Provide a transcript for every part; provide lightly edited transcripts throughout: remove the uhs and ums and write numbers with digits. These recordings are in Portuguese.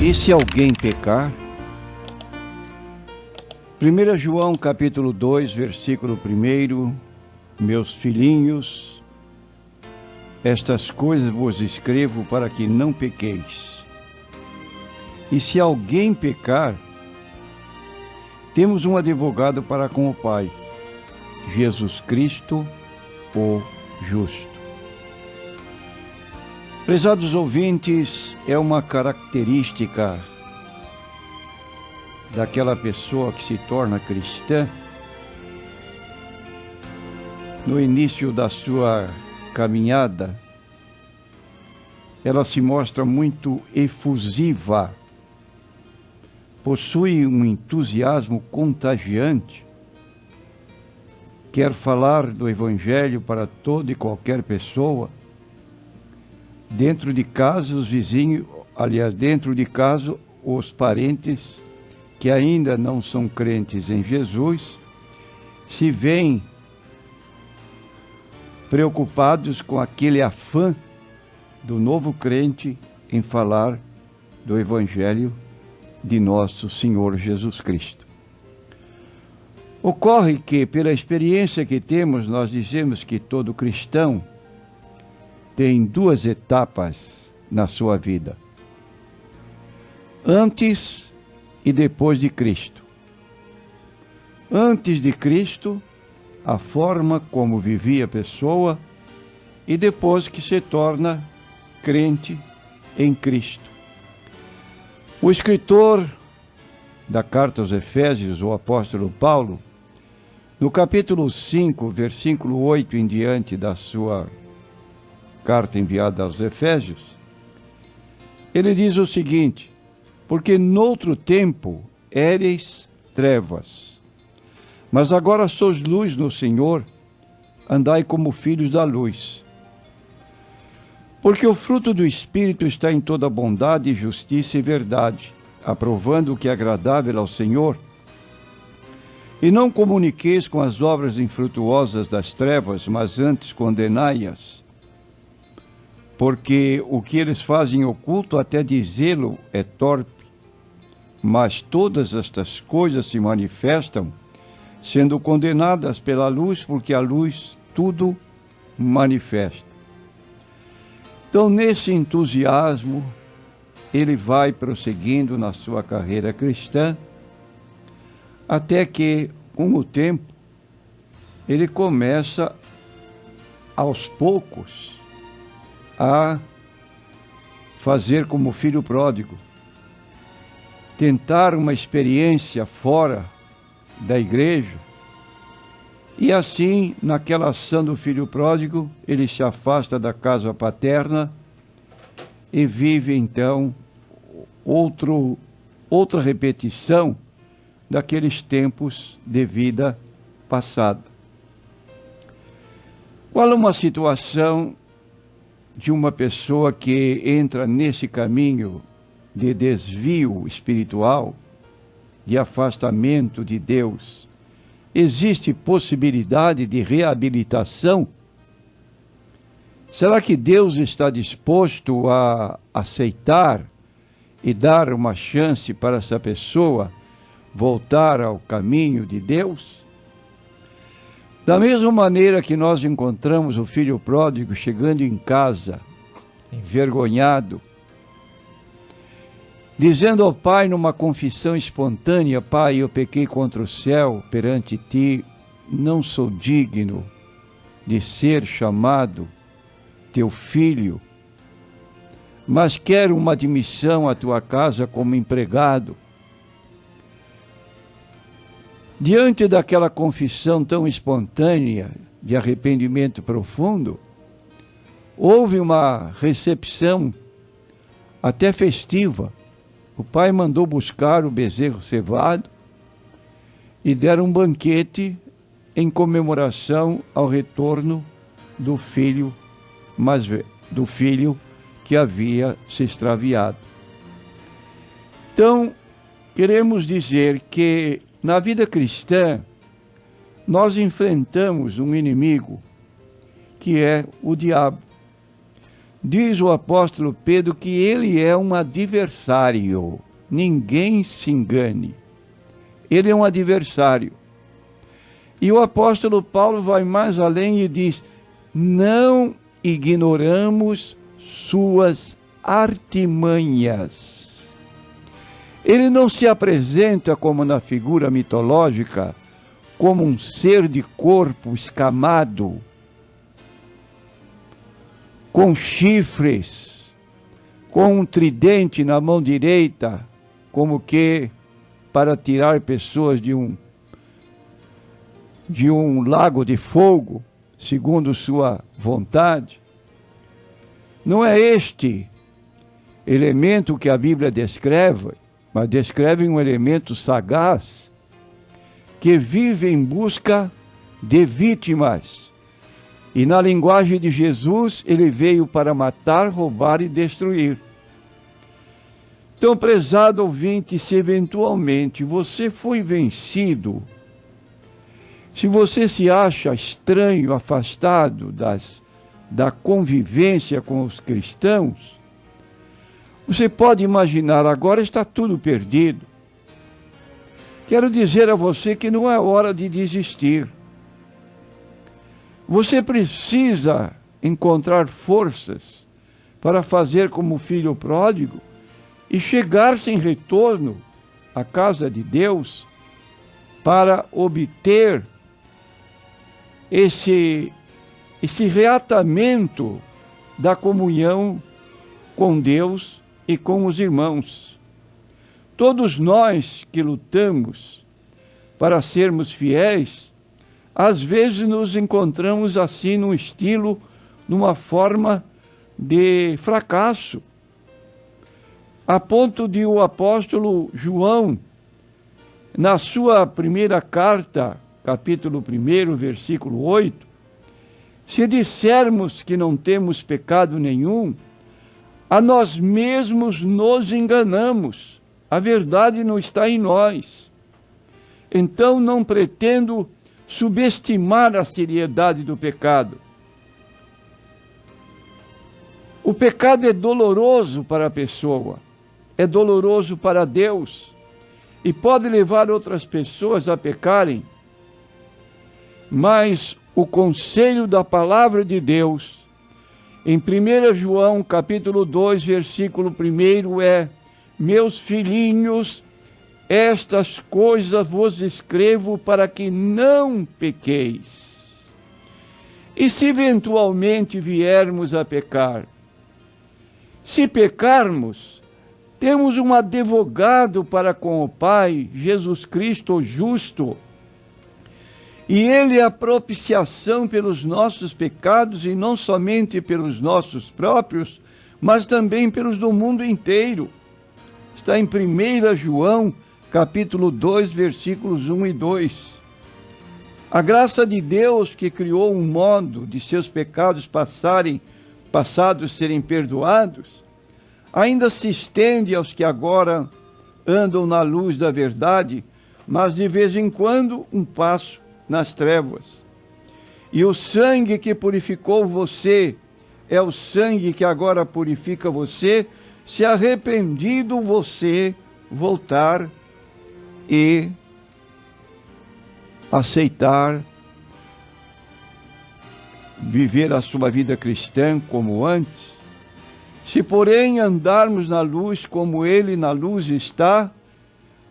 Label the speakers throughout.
Speaker 1: E se alguém pecar? 1 João capítulo 2, versículo 1. Meus filhinhos, estas coisas vos escrevo para que não pequeis. E se alguém pecar, temos um advogado para com o Pai, Jesus Cristo, o justo. Prezados ouvintes, é uma característica daquela pessoa que se torna cristã, no início da sua caminhada, ela se mostra muito efusiva, possui um entusiasmo contagiante, quer falar do Evangelho para toda e qualquer pessoa, dentro de casa os vizinhos, aliás, dentro de casa os parentes que ainda não são crentes em Jesus, se veem preocupados com aquele afã do novo crente em falar do Evangelho de nosso Senhor Jesus Cristo. Ocorre que, pela experiência que temos, nós dizemos que todo cristão tem duas etapas na sua vida: antes e depois de Cristo. Antes de Cristo, a forma como vivia a pessoa, e depois que se torna crente em Cristo. O escritor da carta aos Efésios, o apóstolo Paulo, no capítulo 5, versículo 8 em diante da sua carta enviada aos Efésios, ele diz o seguinte: porque noutro tempo éreis trevas, mas agora sois luz no Senhor, andai como filhos da luz. Porque o fruto do Espírito está em toda bondade, justiça e verdade, aprovando o que é agradável ao Senhor. E não comuniqueis com as obras infrutuosas das trevas, mas antes condenai-as. Porque o que eles fazem oculto, até dizê-lo, é torpe. Mas todas estas coisas se manifestam, sendo condenadas pela luz, porque a luz tudo manifesta. Então, nesse entusiasmo, ele vai prosseguindo na sua carreira cristã, até que, com o tempo, ele começa, aos poucos, a fazer como o filho pródigo, tentar uma experiência fora da igreja, e assim, naquela ação do filho pródigo, ele se afasta da casa paterna e vive então outra repetição daqueles tempos de vida passada. Qual é uma situação de uma pessoa que entra nesse caminho de desvio espiritual, de afastamento de Deus? Existe possibilidade de reabilitação? Será que Deus está disposto a aceitar e dar uma chance para essa pessoa voltar ao caminho de Deus? Da mesma maneira que nós encontramos o filho pródigo chegando em casa, envergonhado, dizendo ao pai numa confissão espontânea: Pai, eu pequei contra o céu perante ti, não sou digno de ser chamado teu filho, mas quero uma admissão à tua casa como empregado. Diante daquela confissão tão espontânea de arrependimento profundo, houve uma recepção até festiva. O pai mandou buscar o bezerro cevado e deram um banquete em comemoração ao retorno do filho do filho que havia se extraviado. Então, queremos dizer que na vida cristã nós enfrentamos um inimigo que é o diabo. Diz o apóstolo Pedro que ele é um adversário. Ninguém se engane. Ele é um adversário. E o apóstolo Paulo vai mais além e diz: não ignoramos suas artimanhas. Ele não se apresenta como na figura mitológica, como um ser de corpo escamado, com chifres, com um tridente na mão direita, como que para tirar pessoas de um lago de fogo, segundo sua vontade. Não é este elemento que a Bíblia descreve, mas descreve um elemento sagaz, que vive em busca de vítimas. E na linguagem de Jesus, ele veio para matar, roubar e destruir. Então, prezado ouvinte, se eventualmente você foi vencido, se você se acha estranho, afastado da convivência com os cristãos, você pode imaginar, agora está tudo perdido. Quero dizer a você que não é hora de desistir. Você precisa encontrar forças para fazer como o filho pródigo e chegar sem retorno à casa de Deus para obter esse reatamento da comunhão com Deus e com os irmãos. Todos nós que lutamos para sermos fiéis, às vezes nos encontramos assim num estilo, numa forma de fracasso, a ponto de o apóstolo João, na sua primeira carta, capítulo 1, versículo 8, se dissermos que não temos pecado nenhum, a nós mesmos nos enganamos, a verdade não está em nós. Então não pretendo subestimar a seriedade do pecado. O pecado é doloroso para a pessoa, é doloroso para Deus e pode levar outras pessoas a pecarem. Mas o conselho da palavra de Deus, em 1 João capítulo 2, versículo 1 é: meus filhinhos, estas coisas vos escrevo para que não pequeis. E se eventualmente viermos a pecar, se pecarmos, temos um advogado para com o Pai, Jesus Cristo o justo, e Ele é a propiciação pelos nossos pecados, e não somente pelos nossos próprios, mas também pelos do mundo inteiro. Está em 1 João, capítulo 2, versículos 1 e 2. A graça de Deus, que criou um modo de seus pecados passados serem perdoados, ainda se estende aos que agora andam na luz da verdade, mas de vez em quando um passo nas trevas. E o sangue que purificou você é o sangue que agora purifica você, se arrependido você voltar e aceitar viver a sua vida cristã como antes. Se, porém, andarmos na luz como Ele na luz está,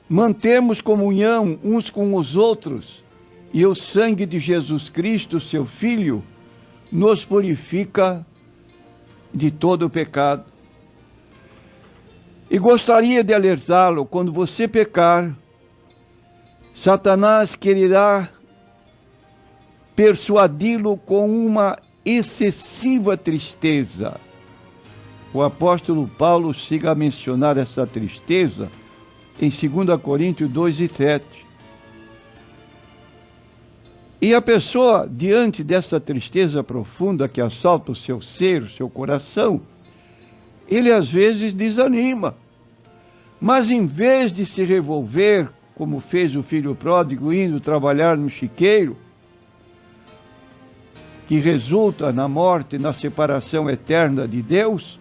Speaker 1: mantemos comunhão uns com os outros, e o sangue de Jesus Cristo, seu Filho, nos purifica de todo o pecado. E gostaria de alertá-lo: quando você pecar, Satanás quererá persuadi-lo com uma excessiva tristeza. O apóstolo Paulo chega a mencionar essa tristeza em 2 Coríntios 2 e 7. E a pessoa, diante dessa tristeza profunda que assalta o seu ser, o seu coração, ele às vezes desanima. Mas em vez de se revolver, como fez o filho pródigo indo trabalhar no chiqueiro, que resulta na morte e na separação eterna de Deus,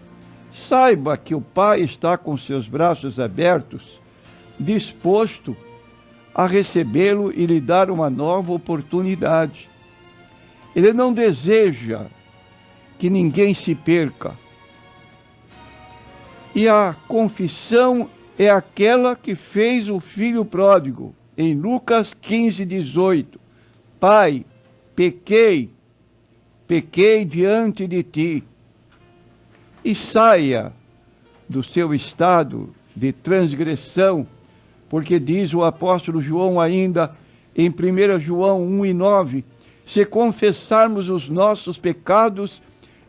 Speaker 1: saiba que o Pai está com seus braços abertos, disposto a recebê-lo e lhe dar uma nova oportunidade. Ele não deseja que ninguém se perca. E a confissão é aquela que fez o filho pródigo, em Lucas 15:18. Pai, pequei diante de ti. E saia do seu estado de transgressão, porque diz o apóstolo João ainda em 1 João 1:9, se confessarmos os nossos pecados,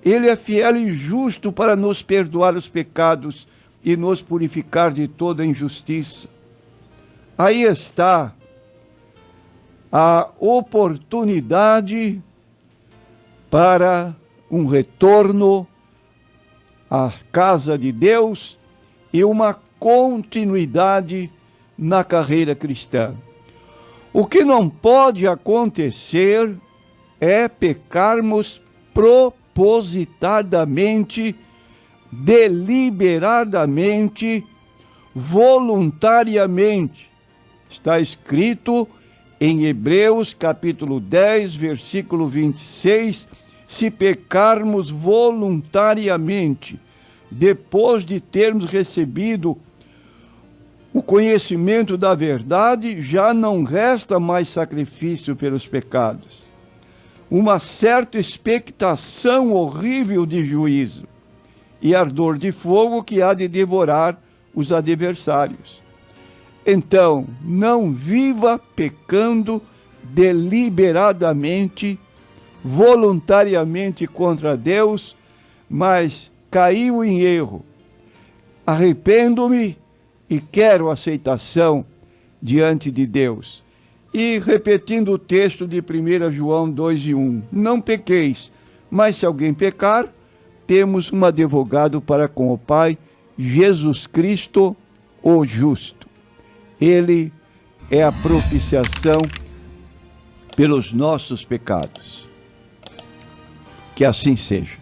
Speaker 1: Ele é fiel e justo para nos perdoar os pecados e nos purificar de toda injustiça. Aí está a oportunidade para um retorno à casa de Deus e uma continuidade na carreira cristã. O que não pode acontecer é pecarmos propositadamente, deliberadamente, voluntariamente. Está escrito em Hebreus capítulo 10, versículo 26, se pecarmos voluntariamente, depois de termos recebido o conhecimento da verdade, já não resta mais sacrifício pelos pecados. Uma certa expectação horrível de juízo e ardor de fogo que há de devorar os adversários. Então, não viva pecando deliberadamente, voluntariamente contra Deus, mas caiu em erro. Arrependo-me e quero aceitação diante de Deus. E repetindo o texto de 1 João 2:1, não pequeis, mas se alguém pecar, temos um advogado para com o Pai, Jesus Cristo, o justo. Ele é a propiciação pelos nossos pecados. Que assim seja.